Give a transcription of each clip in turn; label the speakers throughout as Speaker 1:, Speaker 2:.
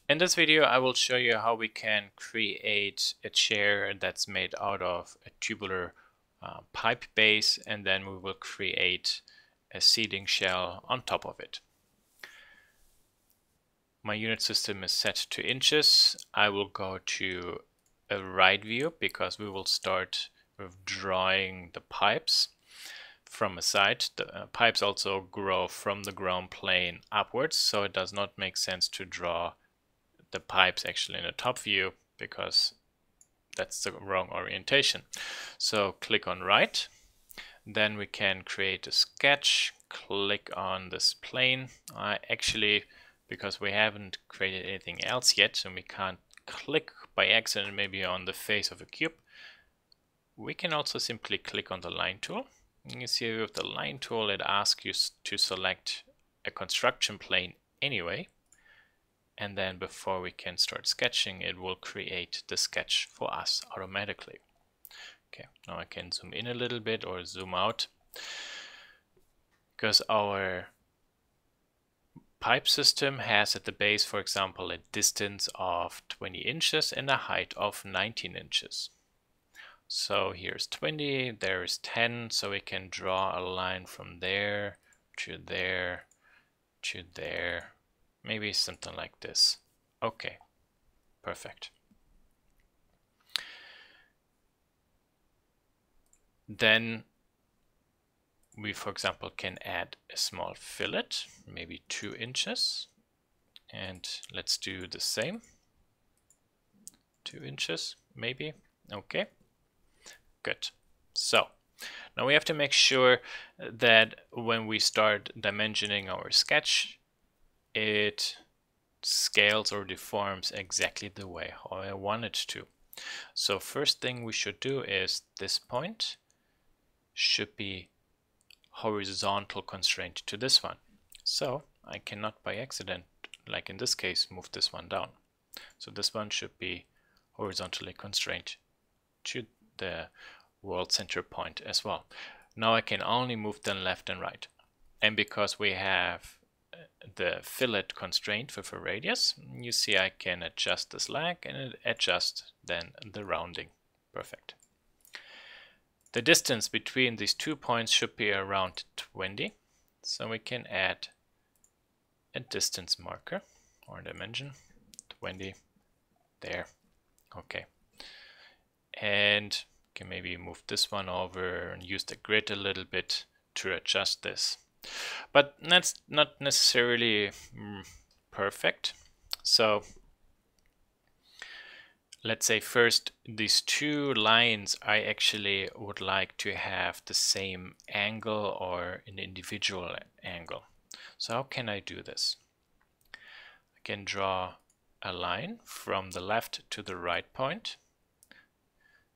Speaker 1: In this video, I will show you how we can create a chair that's made out of a tubular pipe base, and then we will create a seating shell on top of it. My unit system is set to inches. I will go to a right view because we will start with drawing the pipes from a side. The pipes also grow from the ground plane upwards, so it does not make sense to draw the pipes actually in a top view because that's the wrong orientation. So click on right, then we can create a sketch, click on this plane. Actually, because we haven't created anything else yet and we can't click by accident maybe on the face of a cube, we can also simply click on the line tool. You see with the line tool it asks you to select a construction plane anyway, and then before we can start sketching it will create the sketch for us automatically. Okay, now I can zoom in a little bit or zoom out because our pipe system has at the base, for example, a distance of 20 inches and a height of 19 inches. So here's 20, there's 10, so we can draw a line from there to there to there, maybe something like this. Okay, perfect. Then we, for example, can add a small fillet, maybe 2 inches, and let's do the same. 2 inches, maybe. Okay, good. So now we have to make sure that when we start dimensioning our sketch, it scales or deforms exactly the way how I want it to. So first thing we should do is this point should be horizontal constraint to this one. So I cannot by accident, like in this case, move this one down. So this one should be horizontally constrained to the world center point as well. Now I can only move them left and right. And because we have the fillet constraint with a radius, you see I can adjust the slack and adjust then the rounding. Perfect. The distance between these 2 points should be around 20, so we can add a distance marker or dimension, 20, there, okay. And can maybe move this one over and use the grid a little bit to adjust this. But that's not necessarily perfect. So let's say first these two lines I actually would like to have the same angle or an individual angle. So how can I do this? I can draw a line from the left to the right point,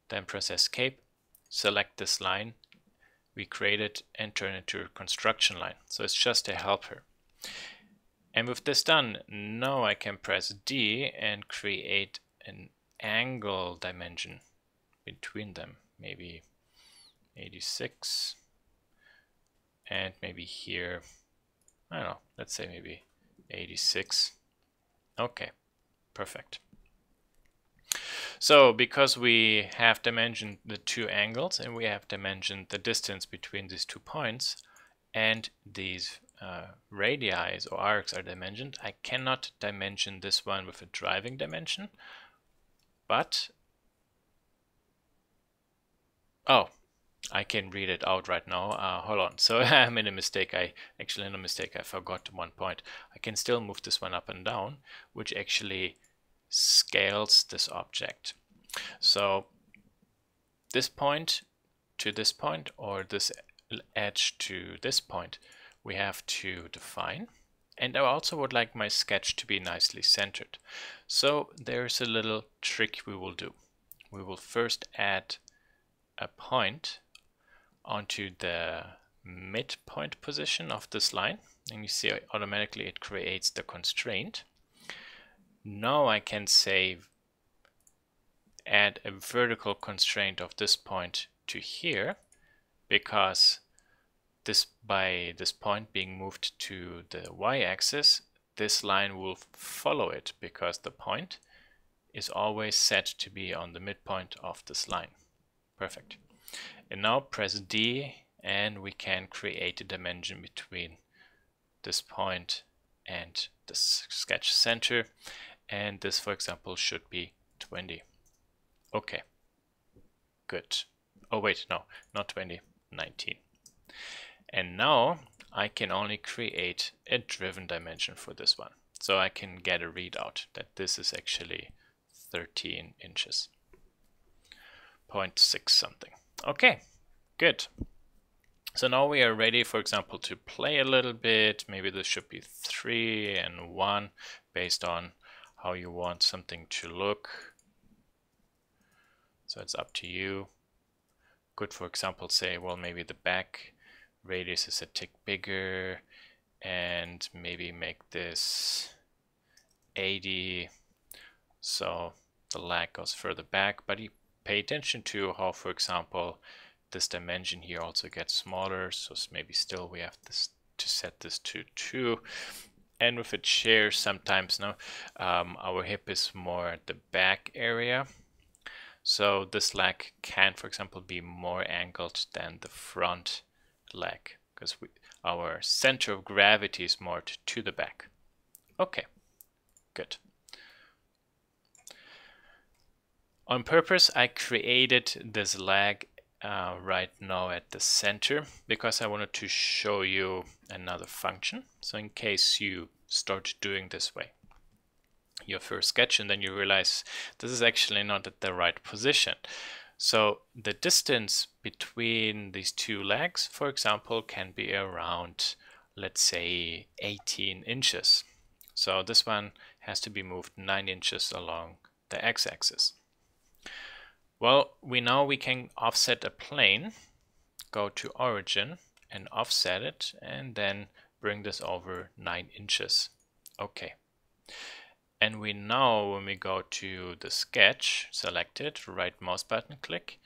Speaker 1: then press escape, select this line, we create it and turn it to a construction line. So it's just a helper. And with this done, now I can press D and create an angle dimension between them, maybe 86, and maybe here, I don't know, let's say maybe 86. Okay, perfect. So because we have dimensioned the two angles and we have dimensioned the distance between these 2 points and these radii or arcs are dimensioned, I cannot dimension this one with a driving dimension, but oh, I can read it out right now. Hold on. So I made a mistake. I forgot one point. I can still move this one up and down, which actually scales this object. So this point to this point, or this edge to this point, we have to define. And I also would like my sketch to be nicely centered. So there's a little trick we will do. We will first add a point onto the midpoint position of this line, and you see automatically it creates the constraint. Now I can say add a vertical constraint of this point to here, because by this point being moved to the y-axis, this line will follow it because the point is always set to be on the midpoint of this line. Perfect. And now press D and we can create a dimension between this point and the sketch center. And this, for example, should be 20. Okay, good. Oh wait, no, not 20, 19. And now I can only create a driven dimension for this one. So I can get a readout that this is actually 13 inches. 0.6 something. Okay, good. So now we are ready, for example, to play a little bit. Maybe this should be 3 and 1 based on how you want something to look. So it's up to you. Could, for example, say, well, maybe the back radius is a tick bigger and maybe make this 80 so the leg goes further back, but you pay attention to how, for example, this dimension here also gets smaller, so maybe still we have this to set this to 2. And with a chair sometimes now our hip is more at the back area, so this leg can, for example, be more angled than the front leg because our center of gravity is more to the back. Okay, good. On purpose I created this leg right now at the center because I wanted to show you another function. So in case you start doing this way, your first sketch, and then you realize this is actually not at the right position. So the distance between these two legs, for example, can be around, let's say, 18 inches. So this one has to be moved 9 inches along the x-axis. Well, we can offset a plane, go to origin and offset it, and then bring this over 9 inches. Okay. And we now, when we go to the sketch, select it, right mouse button click.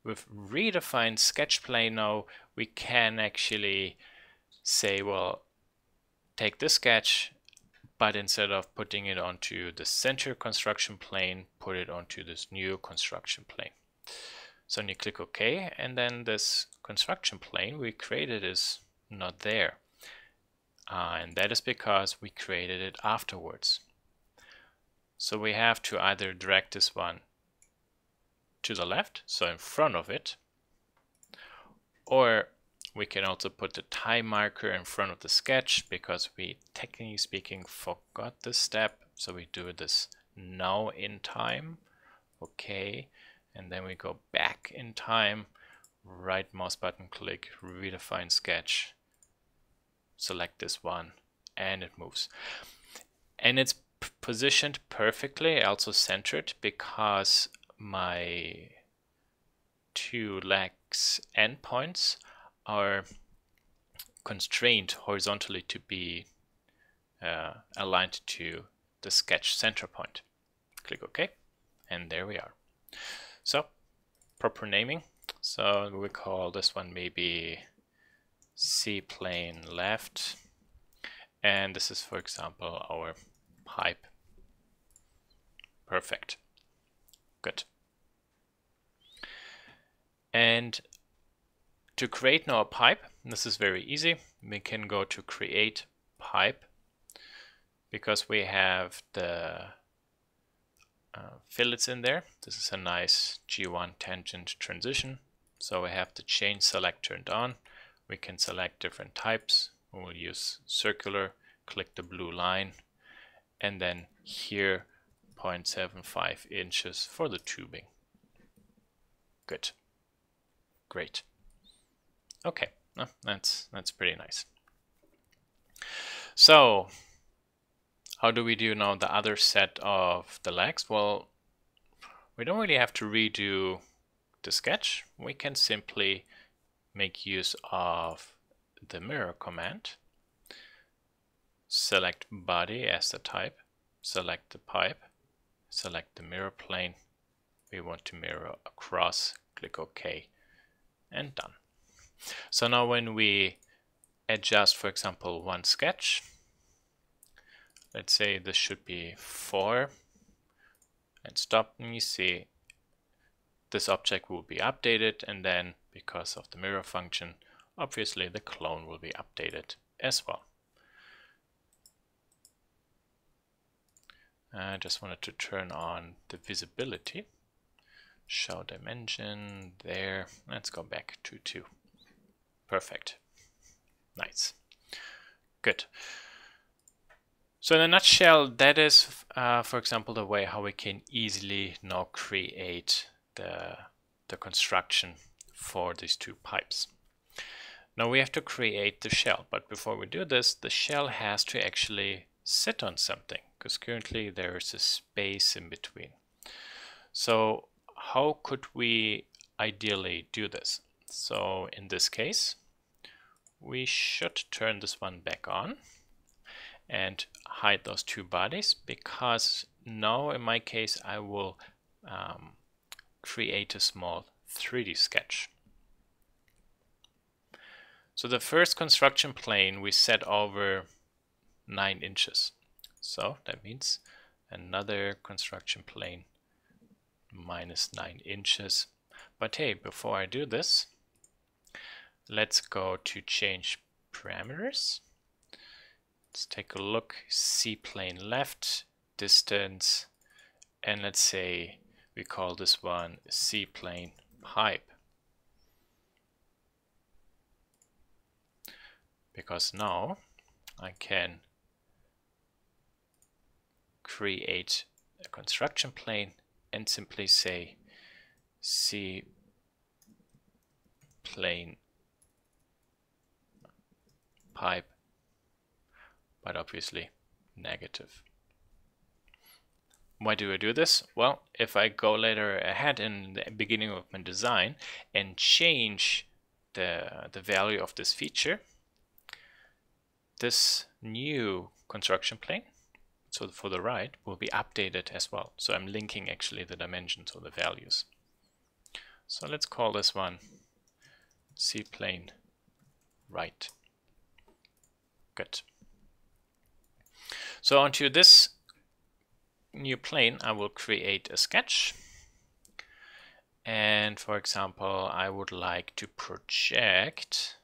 Speaker 1: With redefine sketch plane now, we can actually say, well, take this sketch, but instead of putting it onto the center construction plane, put it onto this new construction plane. So then you click OK, and then this construction plane we created is not there. And that is because we created it afterwards. So we have to either drag this one to the left, so in front of it, or we can also put the time marker in front of the sketch because we, technically speaking, forgot this step. So we do this now in time. Okay, and then we go back in time, right mouse button click, redefine sketch, select this one, and it moves. And it's positioned perfectly, also centered, because my two legs endpoints are constrained horizontally to be aligned to the sketch center point. Click OK, and there we are. So proper naming. So we call this one maybe C plane left, and this is, for example, our pipe. Perfect. Good. And to create now a pipe, this is very easy. We can go to create pipe because we have the fillets in there. This is a nice G1 tangent transition. So we have the chain select turned on. We can select different types. We will use circular, click the blue line, and then here 0.75 inches for the tubing. Good. Great. Okay, that's pretty nice. So how do we do now the other set of the legs? Well, we don't really have to redo the sketch. We can simply make use of the mirror command. Select body as the type, select the pipe, select the mirror plane. We want to mirror across, click OK, and done. So now when we adjust, for example, one sketch, let's say this should be 4, and stop, and you see this object will be updated, and then because of the mirror function, obviously the clone will be updated as well. I just wanted to turn on the visibility. Show dimension there. Let's go back to 2. Perfect. Nice. Good. So in a nutshell, that is, for example, the way how we can easily now create the construction for these 2 pipes. Now we have to create the shell, but before we do this, the shell has to actually sit on something, because currently there is a space in between. So how could we ideally do this? So in this case, we should turn this one back on and hide those 2 bodies, because now in my case I will create a small 3D sketch. So the first construction plane we set over 9 inches. So that means another construction plane minus 9 inches. But hey, before I do this, let's go to change parameters. Let's take a look. C-plane left, distance, and let's say we call this one C-plane pipe. Because now I can create a construction plane and simply say C-plane pipe, but obviously negative. Why do I do this? Well, if I go later ahead in the beginning of my design and change the value of this feature, this new construction plane, so for the right, will be updated as well. So I'm linking actually the dimensions or the values. So let's call this one C-plane right. Good. So onto this new plane, I will create a sketch. And for example, I would like to project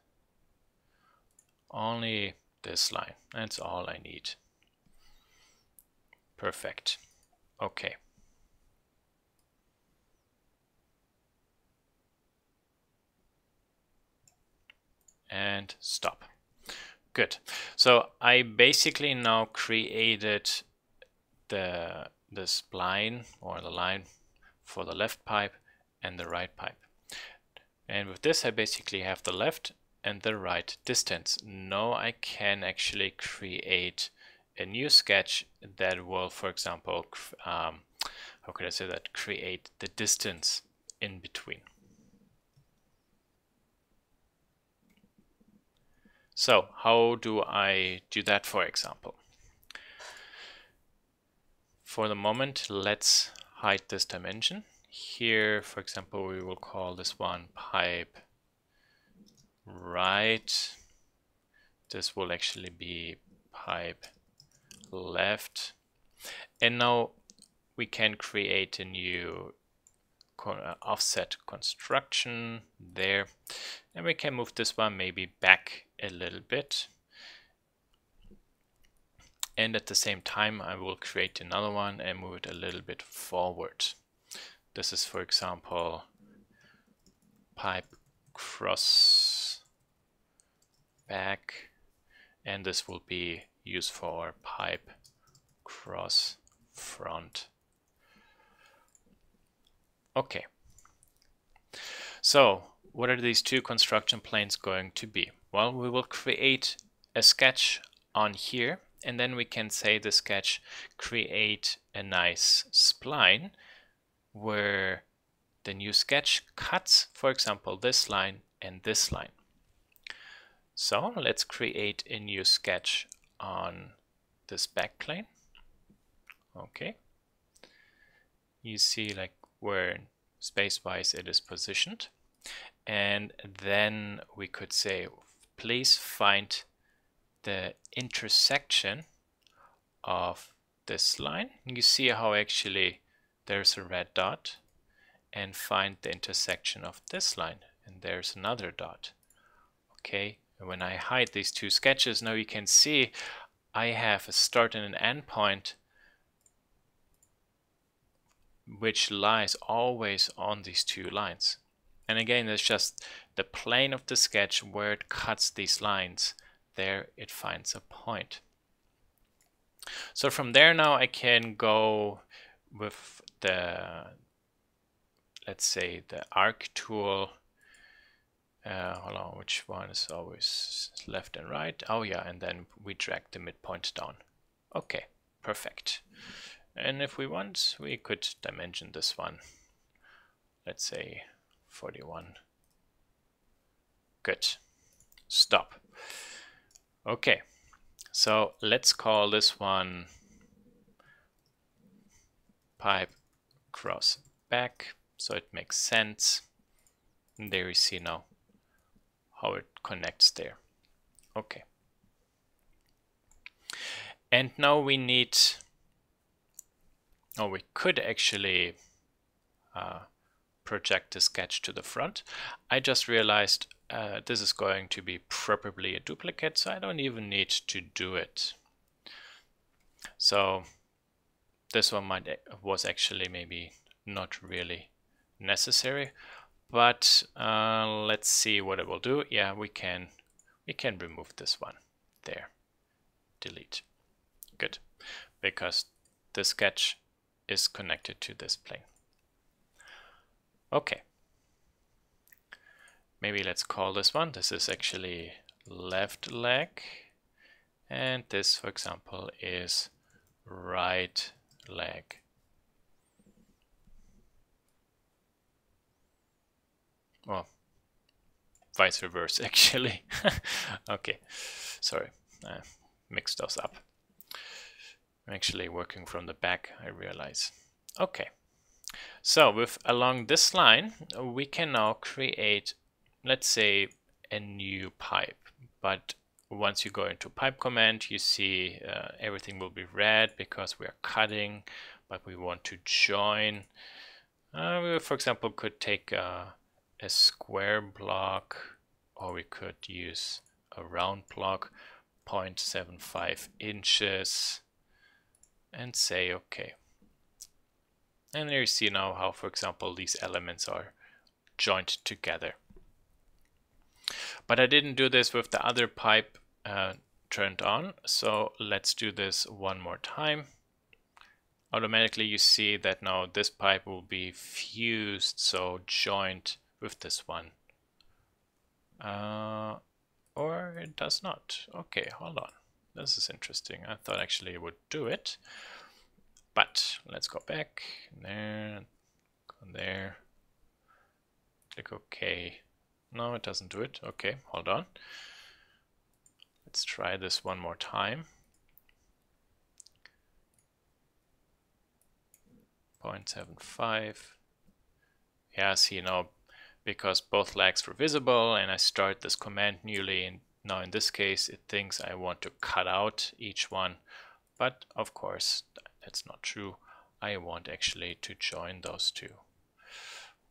Speaker 1: only this line. That's all I need. Perfect. Okay. And stop. Good. So I basically now created the spline or the line for the left pipe and the right pipe. And with this I basically have the left and the right distance. Now I can actually create a new sketch that will, for example, how could I say that, create the distance in between. So how do I do that, for example? For the moment, let's hide this dimension. Here, for example, we will call this one pipe right. This will actually be pipe left. And now we can create a new offset construction there. And we can move this one maybe back a little bit. And at the same time, I will create another one and move it a little bit forward. This is, for example, pipe cross back, and this will be used for pipe cross front. Okay. So what are these 2 construction planes going to be? Well, we will create a sketch on here, and then we can say the sketch create a nice spline where the new sketch cuts, for example, this line and this line. So let's create a new sketch on this back plane. Okay. You see like where space-wise it is positioned. And then we could say, please find the intersection of this line. You see how actually there's a red dot, and find the intersection of this line, and there's another dot. Okay, and when I hide these two sketches, now you can see I have a start and an end point which lies always on these two lines. And again, it's just the plane of the sketch where it cuts these lines. There it finds a point. So from there now I can go with the, let's say, the arc tool. Hold on, which one is always left and right? Oh yeah, and then we drag the midpoint down. Okay, perfect. And if we want, we could dimension this one. Let's say 41. Good. Stop. Okay, so let's call this one pipe cross back, so it makes sense. And there you see now how it connects there. Okay. And now we need, we could actually project the sketch to the front. I just realized this is going to be probably a duplicate, so I don't even need to do it. So this one was actually maybe not really necessary, but let's see what it will do. Yeah, we can remove this one there. Delete. Good, because the sketch is connected to this plane. Okay. Maybe let's call this one. This is actually left leg, and this, for example, is right leg. Well, vice versa actually. Okay, sorry, I mixed those up. I'm actually working from the back, I realize. Okay, so with along this line we can now create, let's say, a new pipe. But once you go into pipe command, you see everything will be red because we are cutting, but we want to join. We, for example, could take a square block, or we could use a round block, 0.75 inches, and say okay. And there you see now how, for example, these elements are joined together. But I didn't do this with the other pipe turned on, so let's do this one more time. Automatically you see that now this pipe will be fused, so joined with this one. Or it does not. Okay, hold on. This is interesting. I thought actually it would do it. But let's go back. There, go there. Click OK. No, it doesn't do it. Okay, hold on. Let's try this one more time. 0.75. Yeah, see now, because both legs were visible and I start this command newly, and now in this case it thinks I want to cut out each one, but of course that's not true. I want actually to join those two,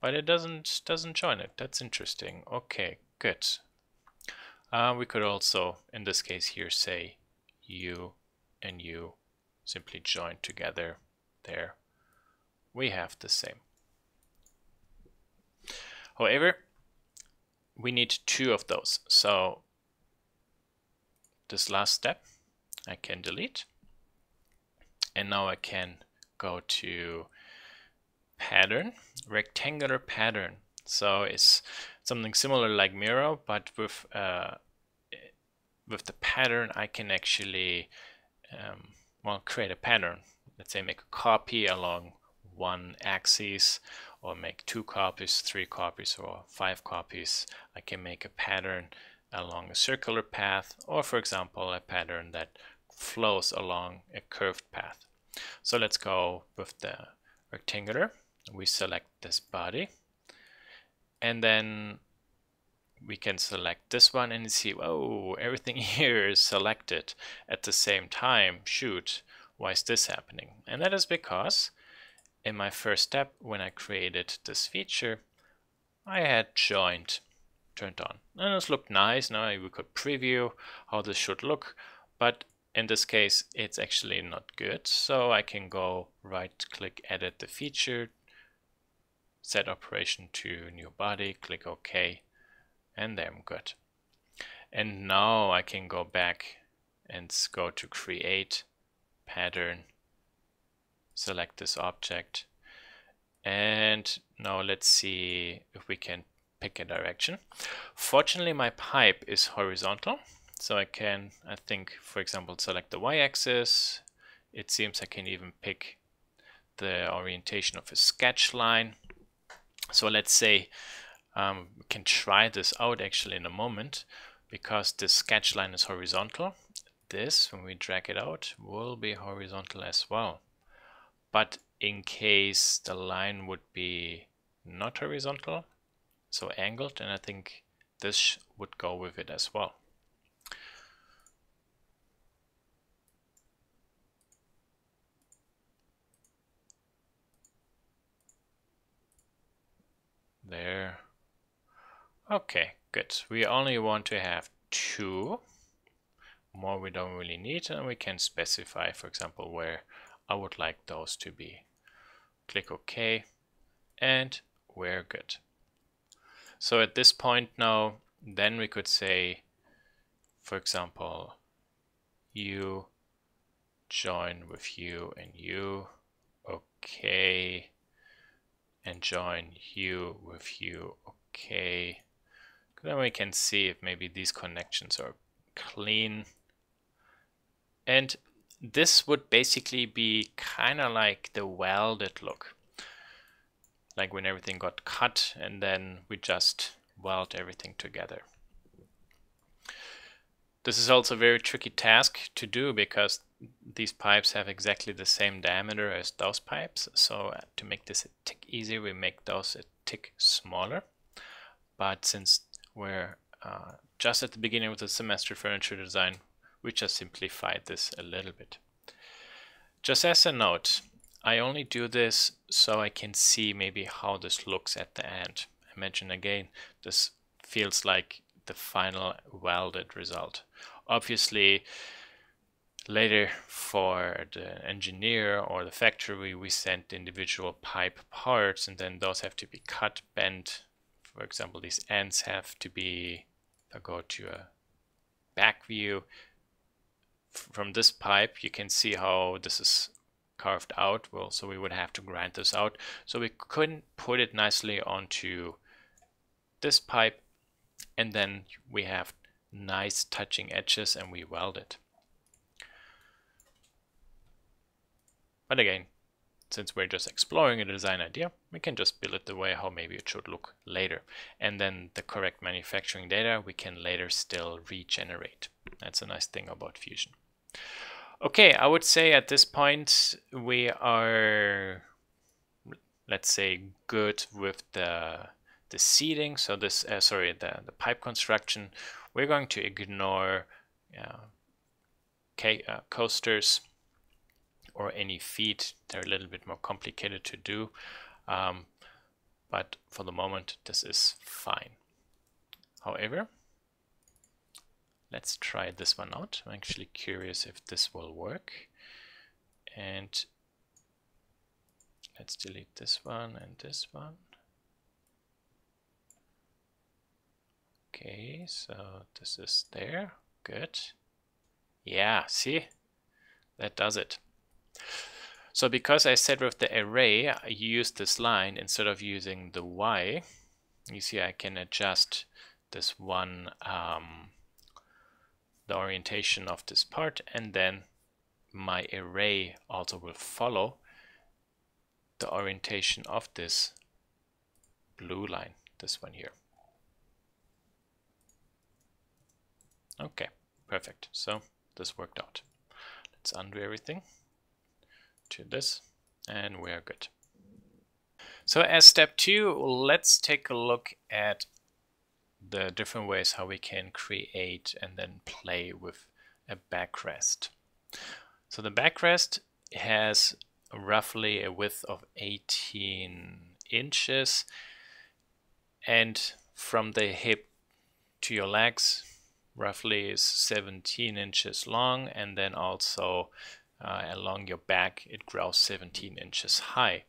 Speaker 1: but it doesn't join it. That's interesting. Okay, good. We could also in this case here say you and you simply join together. There we have the same. However, we need two of those. So this last step I can delete. And now I can go to pattern, rectangular pattern. So it's something similar like mirror, but with the pattern I can actually create a pattern. Let's say make a copy along one axis, or make 2 copies, 3 copies, or 5 copies. I can make a pattern along a circular path, or for example a pattern that flows along a curved path. So let's go with the rectangular. We select this body, and then we can select this one and see, oh, everything here is selected at the same time. Shoot, Why is this happening? And that is because in my first step, when I created this feature, I had joined turned on. And this looked nice. Now we could preview how this should look, but in this case, it's actually not good. So I can go right click, edit the feature, set operation to new body, click OK, and there I'm good. And now I can go back and go to create pattern, select this object, and now let's see if we can pick a direction. Fortunately, my pipe is horizontal, so I can, I think, for example, select the y-axis. It seems I can even pick the orientation of a sketch line. So let's say we can try this out actually in a moment, because this sketch line is horizontal. This, when we drag it out, will be horizontal as well. But in case the line would be not horizontal, so angled, and I think this would go with it as well. There. Okay, good. We only want to have 2. More we don't really need, and we can specify, for example, where I would like those to be. Click OK, and we're good. So at this point now, then we could say, for example, you join with you and you, okay, and join you with you, okay. Then we can see if maybe these connections are clean. And this would basically be kind of like the welded look, like when everything got cut and then we just weld everything together. This is also a very tricky task to do because these pipes have exactly the same diameter as those pipes. So to make this a tick easier, we make those a tick smaller. But since we're just at the beginning of the semester furniture design, we just simplified this a little bit. Just as a note, I only do this so I can see maybe how this looks at the end. I mentioned again, this feels like the final welded result. Obviously, later for the engineer or the factory, we send individual pipe parts, and then those have to be cut, bent. For example, these ends have to be, if I go to a back view, from this pipe, you can see how this is carved out. Well, so we would have to grind this out. So we couldn't put it nicely onto this pipe, and then we have nice touching edges and we weld it. But again, since we're just exploring a design idea, we can just build it the way how maybe it should look later. And then the correct manufacturing data we can later still regenerate. That's a nice thing about Fusion. Okay, I would say at this point we are, let's say, good with the seating. So this, the pipe construction. We're going to ignore coasters or any feet. They're a little bit more complicated to do, but for the moment this is fine. However, let's try this one out. I'm actually curious if this will work. And let's delete this one and this one. Okay, so this is there. Good. Yeah, see? That does it. So because I said with the array, I use this line instead of using the Y, you see I can adjust this one, the orientation of this part, and then my array also will follow the orientation of this blue line, this one here. Okay, perfect. So this worked out. Let's undo everything to this, and we're good. So as step 2, let's take a look at the different ways how we can create and then play with a backrest. So the backrest has roughly a width of 18 inches, and from the hip to your legs roughly is 17 inches long, and then also along your back it grows 17 inches high.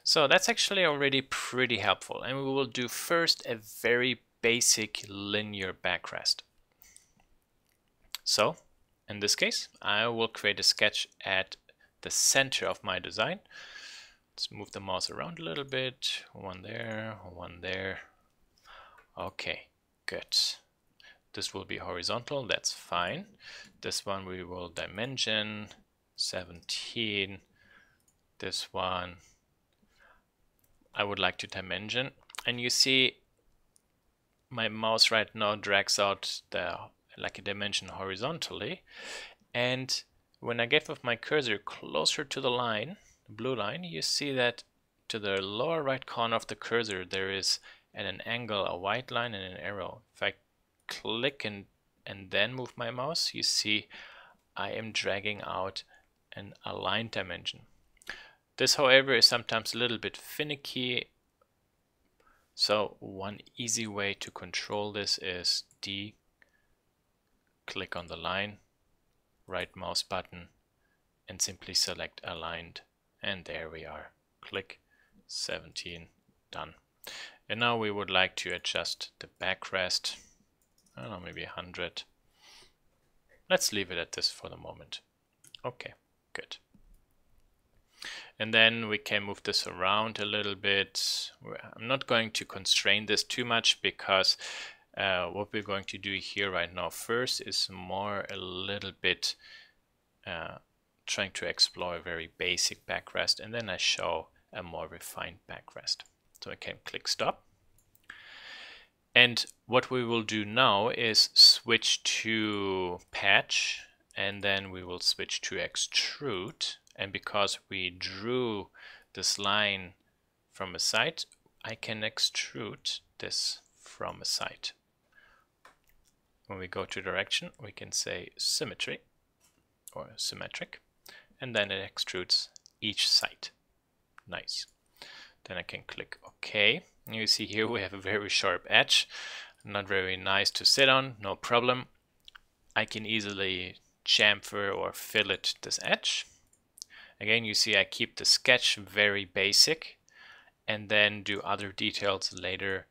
Speaker 1: So that's actually already pretty helpful, and we will do first a very basic linear backrest. So in this case I will create a sketch at the center of my design. Let's move the mouse around a little bit. One there, one there. Okay, good. This will be horizontal, that's fine. This one we will dimension 17. This one I would like to dimension. And you see my mouse right now drags out like a dimension horizontally. And when I get with my cursor closer to the line, the blue line, you see that to the lower right corner of the cursor there is at an angle a white line and an arrow. If I click and then move my mouse, you see I am dragging out an aligned dimension. This, however, is sometimes a little bit finicky. So one easy way to control this is click on the line, right mouse button, and simply select aligned. And there we are. Click, 17, done. And now we would like to adjust the backrest. I don't know, maybe 100. Let's leave it at this for the moment. Okay, good. And then we can move this around a little bit. I'm not going to constrain this too much because what we're going to do here right now first is more a little bit trying to explore a very basic backrest, and then I show a more refined backrest. So I can click stop. And what we will do now is switch to patch, and then we will switch to extrude. And because we drew this line from a side, I can extrude this from a side. When we go to direction, we can say symmetry or symmetric, and then it extrudes each side. Nice. Then I can click OK. You see here we have a very sharp edge, not very nice to sit on, no problem. I can easily chamfer or fillet this edge. Again, you see I keep the sketch very basic and then do other details later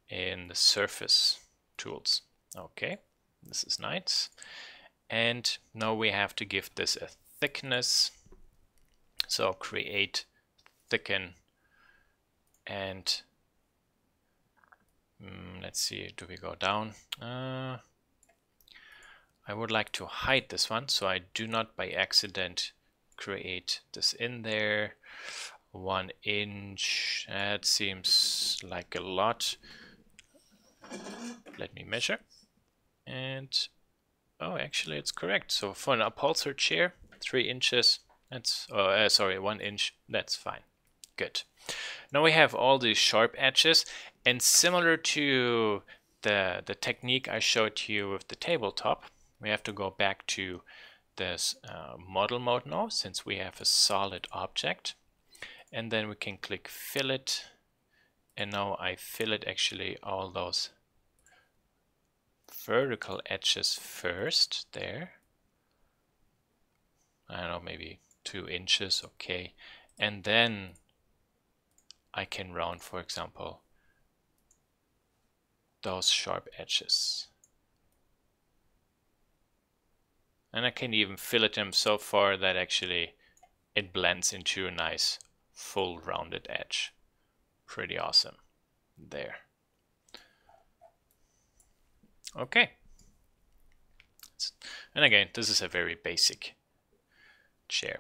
Speaker 1: in the surface tools. Okay, this is nice. And now we have to give this a thickness. So create, thicken, and let's see, do we go down? I would like to hide this one so I do not by accident create this in there. 1 inch, that seems like a lot. Let me measure. And oh, actually it's correct. So for an upholstered chair, 3 inches, that's, sorry, 1 inch, that's fine. Good. Now we have all these sharp edges, and similar to the technique I showed to you with the tabletop, we have to go back to this model mode now, since we have a solid object. And then we can click fillet, and now I fillet actually all those vertical edges first there. I don't know, maybe 2 inches, okay. And then I can round, for example, those sharp edges. And I can even fillet them so far that actually it blends into a nice full rounded edge. Pretty awesome. There. Okay. And again, this is a very basic chair.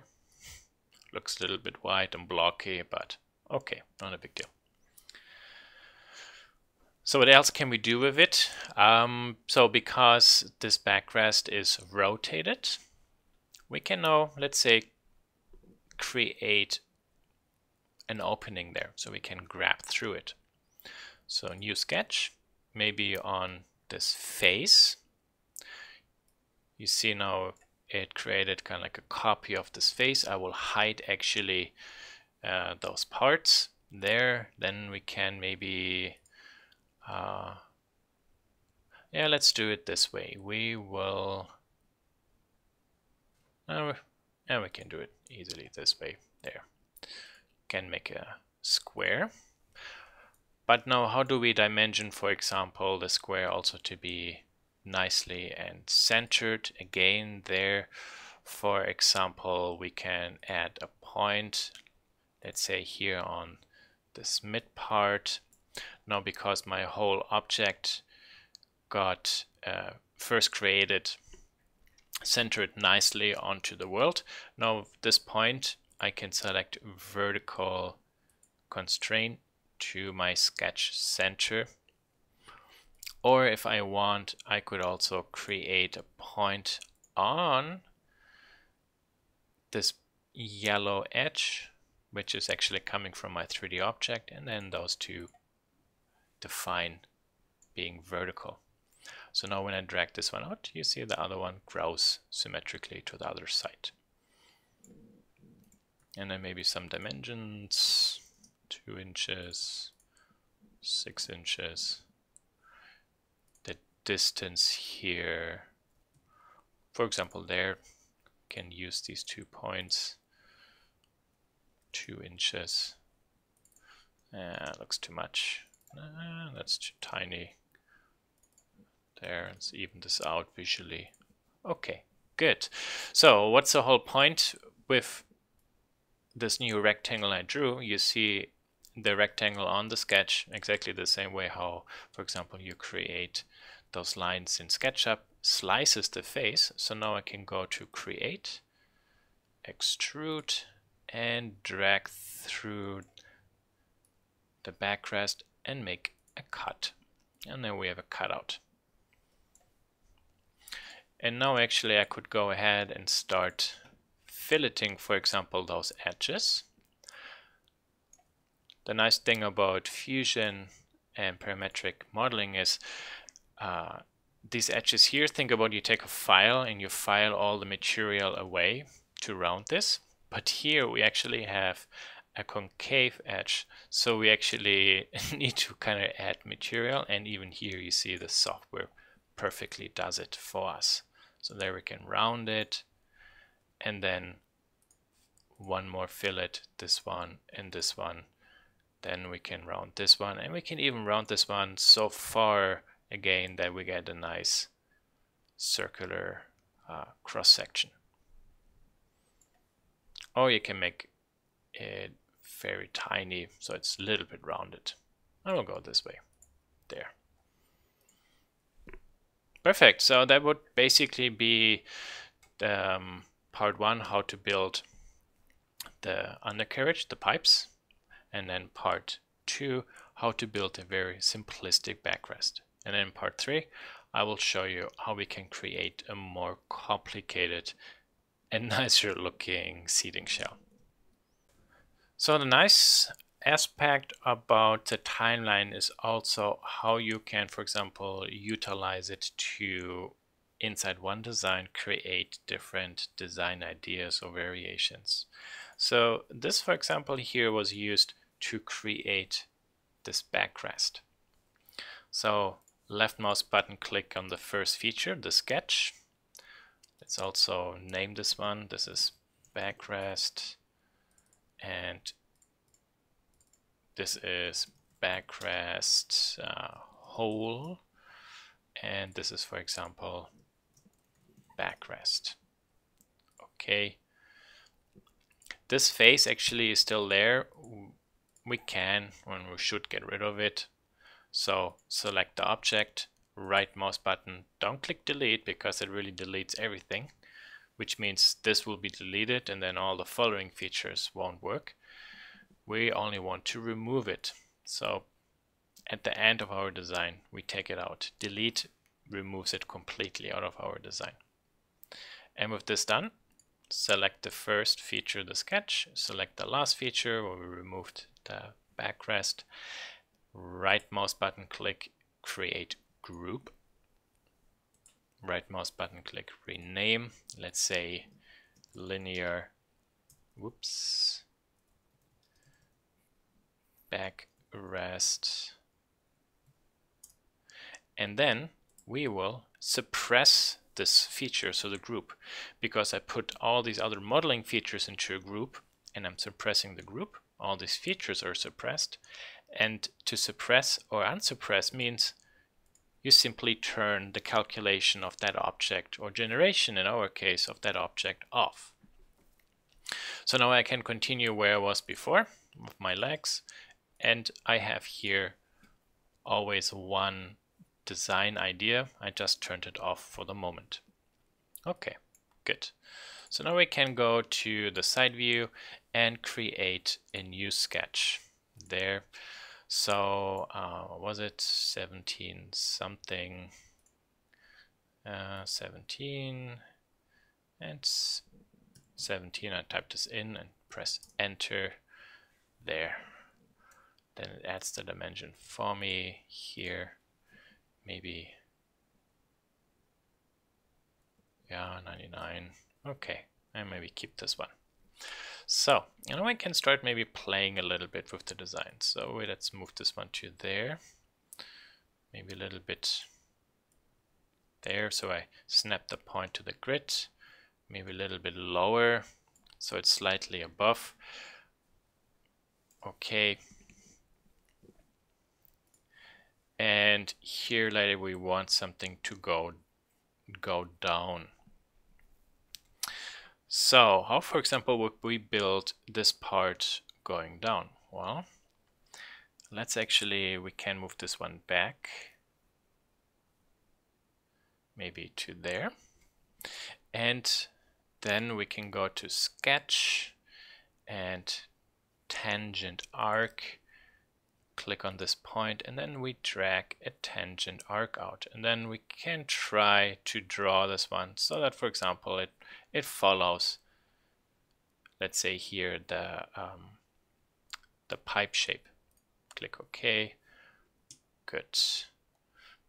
Speaker 1: Looks a little bit white and blocky, but okay, not a big deal. So what else can we do with it? So because this backrest is rotated, we can now, let's say, create an opening there so we can grab through it. So new sketch, maybe on this face. You see now it created kind of like a copy of this face. I will hide actually those parts there. Then we can maybe yeah, let's do it this way. We will and we can do it easily this way. There, can make a square. But now how do we dimension, for example, the square also to be nicely and centered? Again, there, for example, we can add a point, let's say here on this mid part. Now, because my whole object got first created centered nicely onto the world, now this point I can select vertical constraint to my sketch center. Or if I want, I could also create a point on this yellow edge, which is actually coming from my 3D object, and then those two define being vertical. So now when I drag this one out, you see the other one grows symmetrically to the other side. And then maybe some dimensions, 2 inches, 6 inches. The distance here, for example, there, can use these 2 points, 2 inches. Looks too much. That's too tiny. There, let's even this out visually. Okay, good. So what's the whole point with this new rectangle I drew? You see the rectangle on the sketch exactly the same way how, for example, you create those lines in SketchUp, slices the face. So now I can go to Create, Extrude, and drag through the backrest and make a cut. And then we have a cutout. And now actually I could go ahead and start filleting, for example, those edges. The nice thing about Fusion and parametric modeling is these edges here, think about you take a file and you file all the material away to round this. But here we actually have a concave edge, so we actually need to kind of add material, and even here you see the software perfectly does it for us. So there we can round it, and then one more fillet, this one and this one. Then we can round this one, and we can even round this one so far again that we get a nice circular cross section. Or you can make it very tiny so it's a little bit rounded. I will go this way. There. Perfect. So that would basically be part 1, how to build the undercarriage, the pipes, and then part 2, how to build a very simplistic backrest. And then in part 3, I will show you how we can create a more complicated and nicer looking seating shell. So the nice aspect about the timeline is also how you can, for example, utilize it to, inside one design, create different design ideas or variations. So this, for example, here was used to create this backrest. So left mouse button, click on the first feature, the sketch. Let's also name this one. This is backrest, and this is backrest whole, and this is, for example, backrest. Okay. This face actually is still there. We can, when we should, get rid of it. So select the object, right mouse button, don't click delete because it really deletes everything, which means this will be deleted and then all the following features won't work. We only want to remove it. So at the end of our design, we take it out. Delete removes it completely out of our design. And with this done, select the first feature, the sketch, select the last feature where we removed the backrest, right mouse button, click create group, right mouse button, click rename. Let's say linear, whoops, backrest. And then we will suppress this feature, so the group, because I put all these other modeling features into a group and I'm suppressing the group. All these features are suppressed. And to suppress or unsuppress means you simply turn the calculation of that object, or generation in our case of that object, off. So now I can continue where I was before with my legs, and I have here always one design idea. I just turned it off for the moment. Okay, good. So now we can go to the side view and create a new sketch there. So what was it, 17 something, 17 and 17. I type this in and press enter there. Then it adds the dimension for me here. Maybe, yeah, 99. Okay, and maybe keep this one. So now I can start maybe playing a little bit with the design. So let's move this one to there. Maybe a little bit there. So I snap the point to the grid. Maybe a little bit lower, so it's slightly above. Okay. And here later we want something to go down. So how, for example, would we build this part going down? Well, let's actually, we can move this one back, maybe to there. And then we can go to sketch and tangent arc, click on this point, and then we drag a tangent arc out. And then we can try to draw this one so that, for example, it follows, let's say here, the pipe shape. Click OK. Good.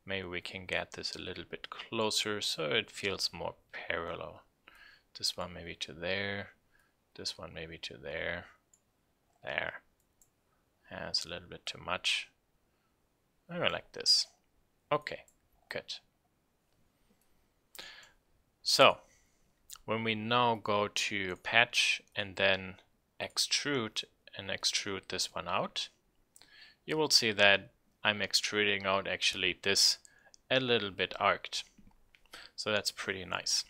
Speaker 1: Maybe we can get this a little bit closer so it feels more parallel. This one maybe to there. This one maybe to there. There. That's a little bit too much. I like this. Okay, good. So when we now go to patch and then extrude and extrude this one out, you will see that I'm extruding out actually this a little bit arced. So that's pretty nice.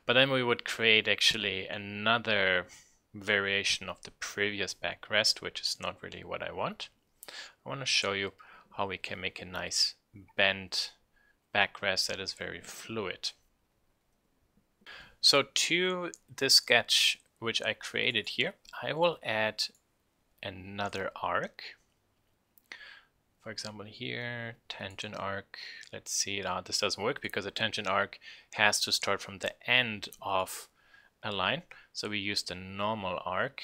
Speaker 1: But then we would create actually another variation of the previous backrest, which is not really what I want. I want to show you how we can make a nice bent backrest that is very fluid. So to this sketch which I created here, I will add another arc. For example here, tangent arc. Let's see, this doesn't work because a tangent arc has to start from the end of a line. So we use the normal arc,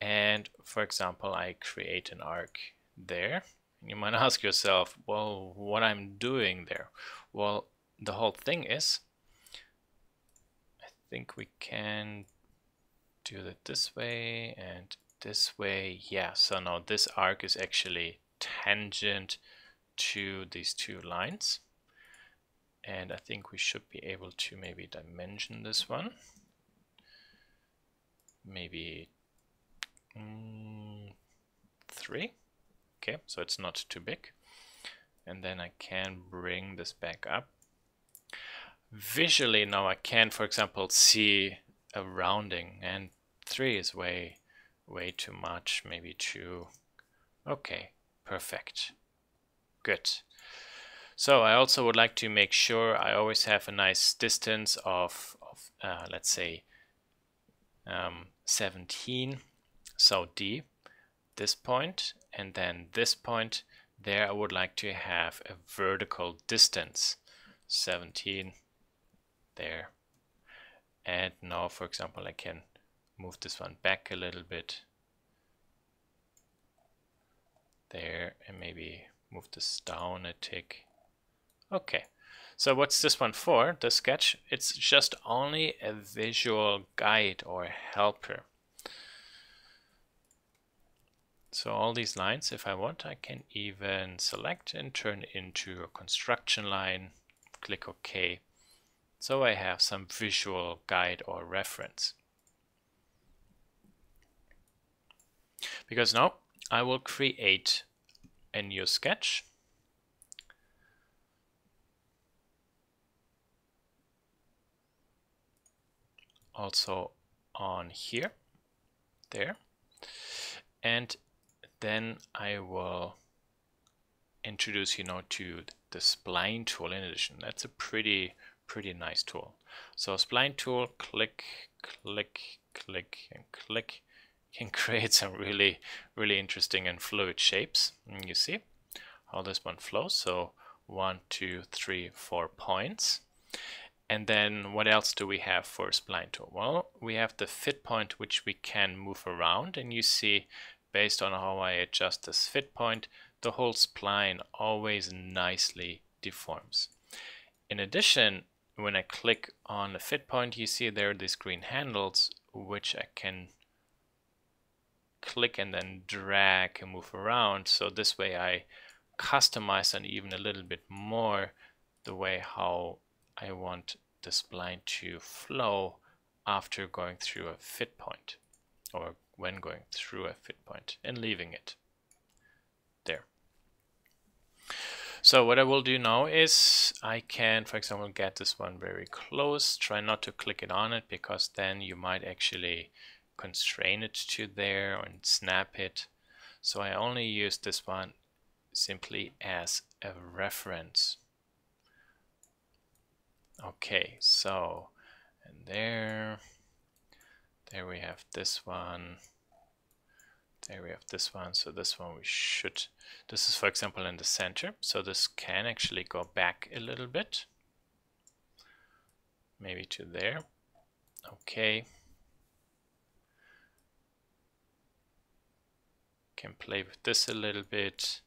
Speaker 1: and for example I create an arc there. You might ask yourself, well, what I'm doing there? Well, the whole thing is, I think we can do it this way and this way. Yeah, so now this arc is actually tangent to these two lines, and I think we should be able to maybe dimension this one. Maybe 3. Okay, so it's not too big. And then I can bring this back up. Visually now I can, for example, see a rounding, and 3 is way too much, maybe 2. Okay, perfect. Good. So I also would like to make sure I always have a nice distance of let's say 17, so D, this point, and then this point there I would like to have a vertical distance, 17 there. And now, for example, I can move this one back a little bit there and maybe move this down a tick. Okay, So what's this one for? The sketch, it's just only a visual guide or helper. So all these lines, if I want, I can even select and turn into a construction line, click OK. So I have some visual guide or reference. Because now I will create a new sketch. Also on here, there. And then I will introduce you now to the spline tool in addition. That's a pretty nice tool. So spline tool, click, click, click, and click, can create some really interesting and fluid shapes. And you see how this one flows. So 1, 2, 3, 4 points. And then what else do we have for spline tool? Well, we have the fit point, which we can move around, and you see based on how I adjust this fit point, the whole spline always nicely deforms. In addition, when I click on the fit point, you see there are these green handles which I can click and then drag and move around. So this way I customize and even a little bit more the way how I want the spline to flow after going through a fit point, or when going through a fit point and leaving it there. So what I will do now is I can, for example, get this one very close. Try not to click it on it, because then you might actually constrain it to there and snap it. So I only use this one simply as a reference. Okay, so, and there we have this one, there we have this one. So this one we should, this is for example in the center, so this can actually go back a little bit, maybe to there. Okay, can play with this a little bit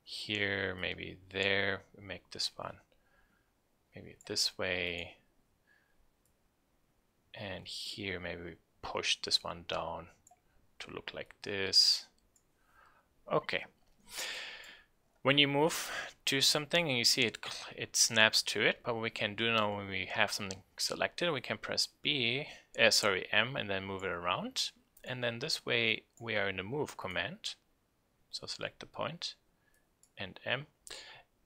Speaker 1: here, maybe there. We make this one maybe this way, and here maybe we push this one down to look like this. Okay, when you move to something and you see it snaps to it, but what we can do now when we have something selected, we can press M and then move it around, and then this way we are in the move command. So select the point and M,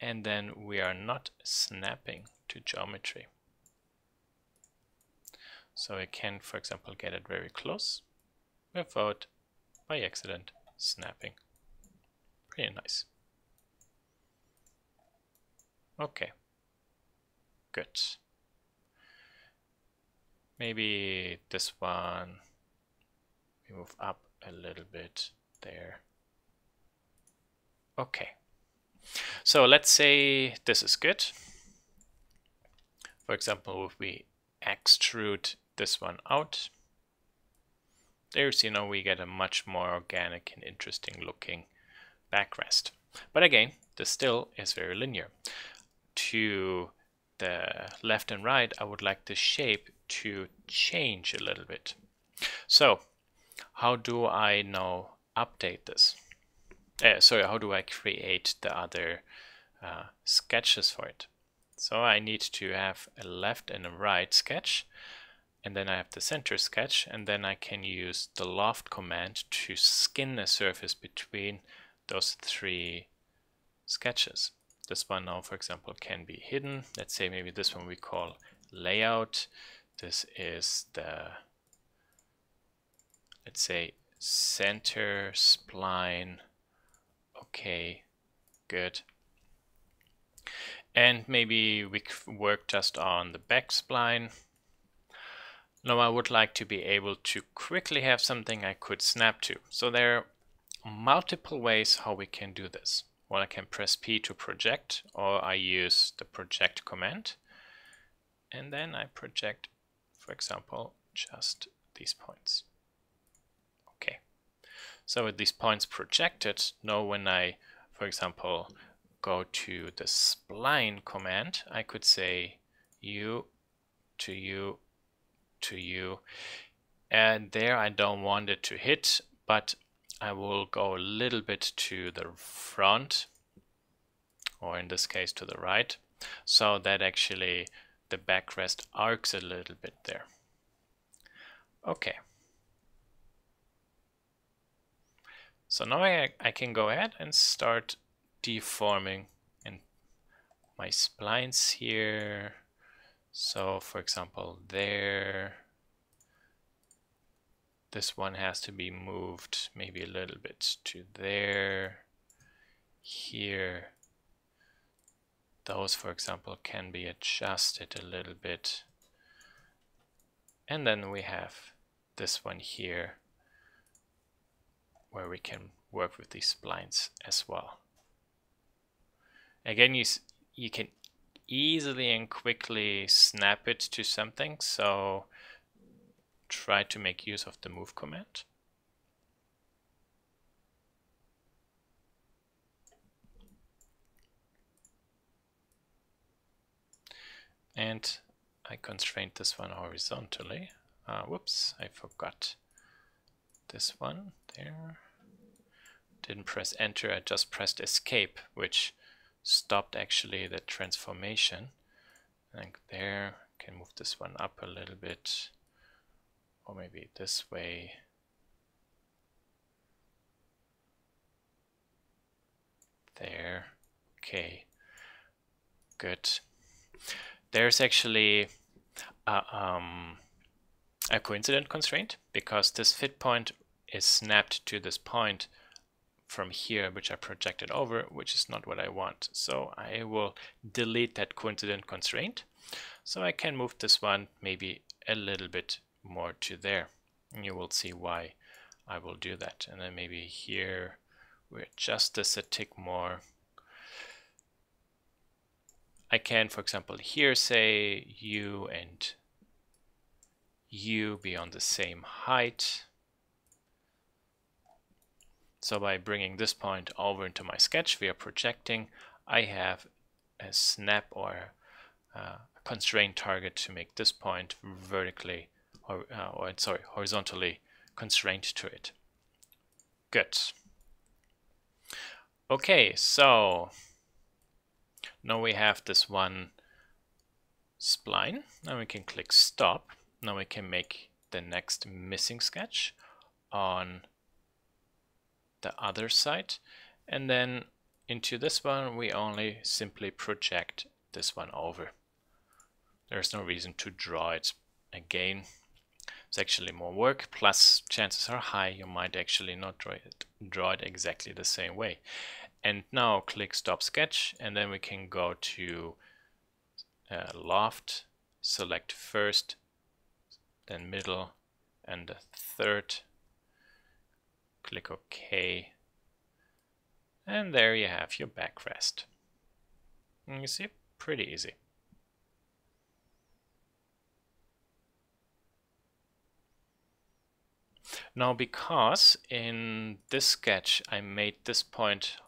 Speaker 1: and then we are not snapping to geometry. So I can, for example, get it very close without, by accident, snapping. Pretty nice. Okay, good. Maybe this one, we move up a little bit there. Okay, so let's say this is good. For example, if we extrude this one out, there's, you know, we get a much more organic and interesting looking backrest. But again, this still is very linear. To the left and right, I would like the shape to change a little bit. So how do I now update this? How do I create the other sketches for it? So I need to have a left and a right sketch, and then I have the center sketch, and then I can use the loft command to skin a surface between those three sketches. This one now, for example, can be hidden. Let's say maybe this one we call layout. This is the, let's say, center spline. Okay, good. And maybe we work just on the back spline. Now I would like to be able to quickly have something I could snap to. So there are multiple ways how we can do this. Well, I can press P to project, or I use the project command. And then I project, for example, just these points. Okay. So with these points projected, now when I, for example, go to the spline command, I could say you to you to you, and there I don't want it to hit, but I will go a little bit to the front, or in this case to the right, so that actually the backrest arcs a little bit there. Okay. So now I can go ahead and start deforming and my splines here. So for example, there, this one has to be moved maybe a little bit to there, here. Those, for example, can be adjusted a little bit. And then we have this one here, where we can work with these splines as well. Again, you can easily and quickly snap it to something, so try to make use of the move command. And I constrained this one horizontally. Whoops, I forgot this one there. Didn't press enter, I just pressed escape, which stopped actually the transformation. And there, can move this one up a little bit, or maybe this way. There, okay, good. There's actually a coincident constraint, because this fit point is snapped to this point from here, which I projected over, which is not what I want. So I will delete that coincident constraint. So I can move this one maybe a little bit more to there. And you will see why I will do that. And then maybe here we adjust this a tick more. I can, for example, here say you and you be on the same height. So by bringing this point over into my sketch via projecting, I have a snap or a constraint target to make this point vertically or horizontally constrained to it. Good. Okay, so now we have this one spline. Now we can click stop. Now we can make the next missing sketch on the other side, and then into this one we only simply project this one over. There's no reason to draw it again. It's actually more work, plus chances are high you might actually not draw it exactly the same way. And now click stop sketch, and then we can go to loft, select first, then middle, and the third. Click OK, and there you have your backrest. And you see, pretty easy. Now, because in this sketch I made this point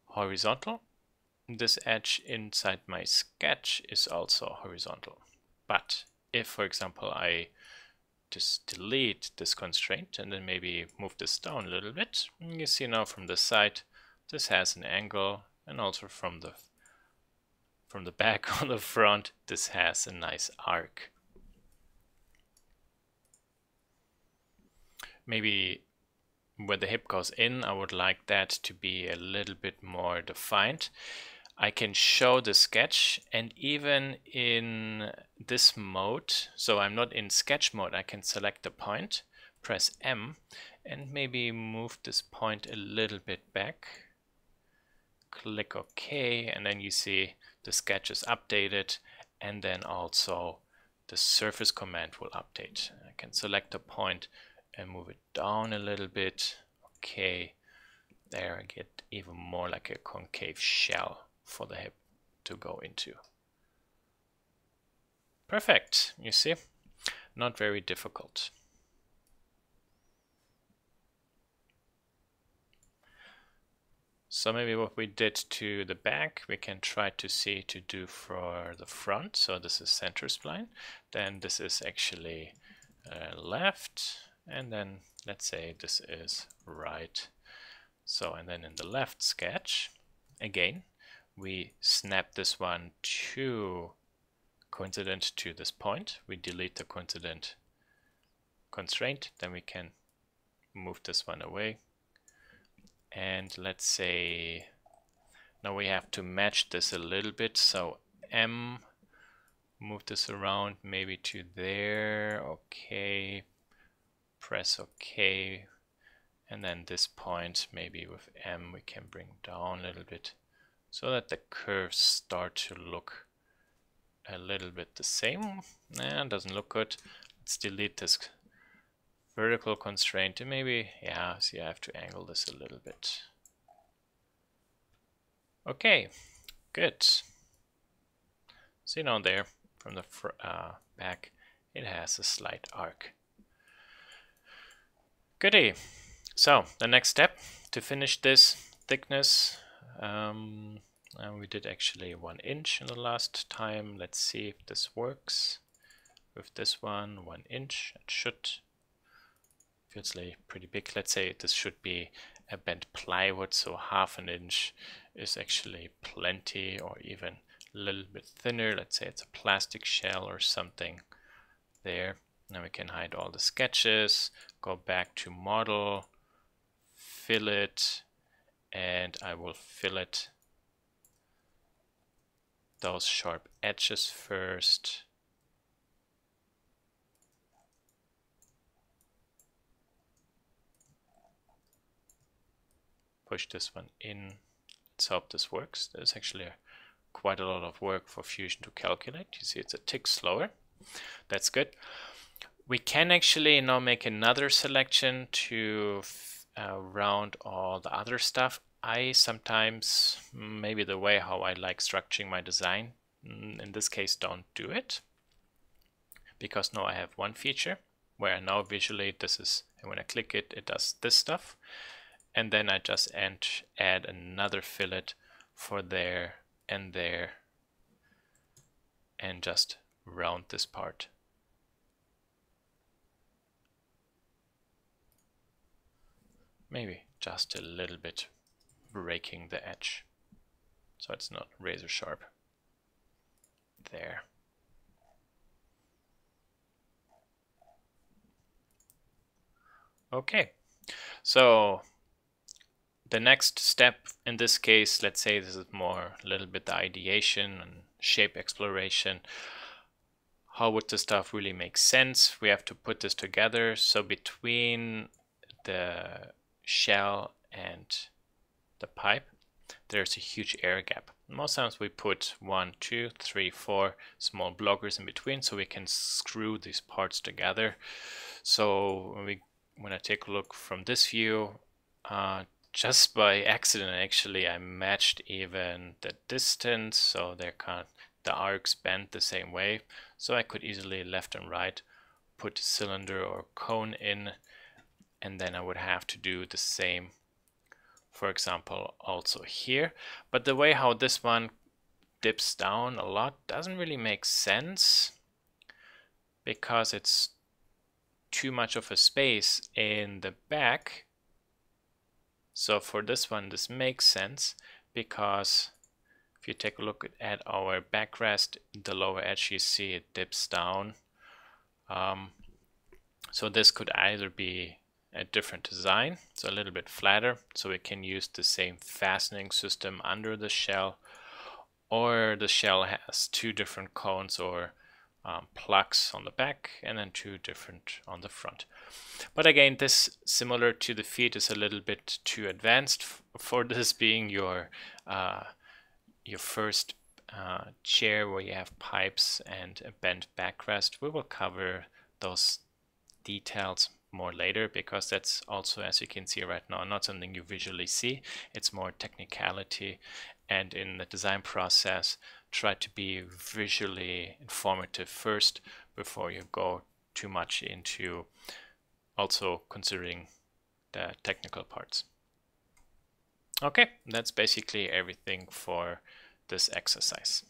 Speaker 1: horizontal, this edge inside my sketch is also horizontal. But if, for example, I just delete this constraint and then maybe move this down a little bit, you see now from the side this has an angle, and also from the back on the front this has a nice arc. Maybe where the hip goes in, I would like that to be a little bit more defined. I can show the sketch, and even in this mode, so I'm not in sketch mode, I can select the point, press M, and maybe move this point a little bit back. Click OK, and then you see the sketch is updated, and then also the surface command will update. I can select the point and move it down a little bit. Okay, there I get even more like a concave shell for the hip to go into. Perfect, you see, not very difficult. So maybe what we did to the back, we can try to see to do for the front. So this is center spline. Then this is actually left. And then let's say this is right. So, and then in the left sketch, again, we snap this one to coincident to this point. We delete the coincident constraint. Then we can move this one away. And let's say now we have to match this a little bit. So M, move this around maybe to there. Okay. Press OK. And then this point, maybe with M, we can bring down a little bit so that the curves start to look a little bit the same. Nah, doesn't look good. Let's delete this vertical constraint and maybe, yeah, see, I have to angle this a little bit. Okay, good. See now there from the back, it has a slight arc. Goodie. So the next step to finish this thickness, we did actually 1 inch in the last time. Let's see if this works. With this one, 1 inch, it should. Feels like pretty big. Let's say this should be a bent plywood, so 1/2 inch is actually plenty, or even a little bit thinner. Let's say it's a plastic shell or something there. Now we can hide all the sketches, go back to model, fillet, and I will fillet those sharp edges first. Push this one in. Let's hope this works. There's actually quite a lot of work for Fusion to calculate. You see it's a tick slower. That's good. We can actually now make another selection to round all the other stuff. I sometimes, maybe the way how I like structuring my design, in this case don't do it. Because now I have one feature where I now visually this is, and when I click it, it does this stuff. And then I just add another fillet for there, and just round this part. Maybe just a little bit breaking the edge, so it's not razor sharp. There. Okay, so the next step in this case, let's say this is more a little bit the ideation and shape exploration. How would the stuff really make sense? We have to put this together. So between the shell and the pipe, there's a huge air gap. Most times we put 1, 2, 3, 4 small blockers in between so we can screw these parts together. So when I take a look from this view, just by accident, actually, I matched even the distance, so the arcs bend the same way. So I could easily left and right put a cylinder or cone in, and then I would have to do the same, for example, also here. But the way how this one dips down a lot doesn't really make sense, because it's too much of a space in the back. So for this one, this makes sense, because if you take a look at our backrest, the lower edge, you see it dips down. So this could either be a different design, so a little bit flatter, so we can use the same fastening system under the shell, or the shell has 2 different cones or plugs on the back and then 2 different on the front. But again, this, similar to the feet, is a little bit too advanced for this being your first chair where you have pipes and a bent backrest. We will cover those details more later, because that's also, as you can see right now, not something you visually see. It's more technicality, and in the design process, try to be visually informative first before you go too much into also considering the technical parts. Okay, that's basically everything for this exercise.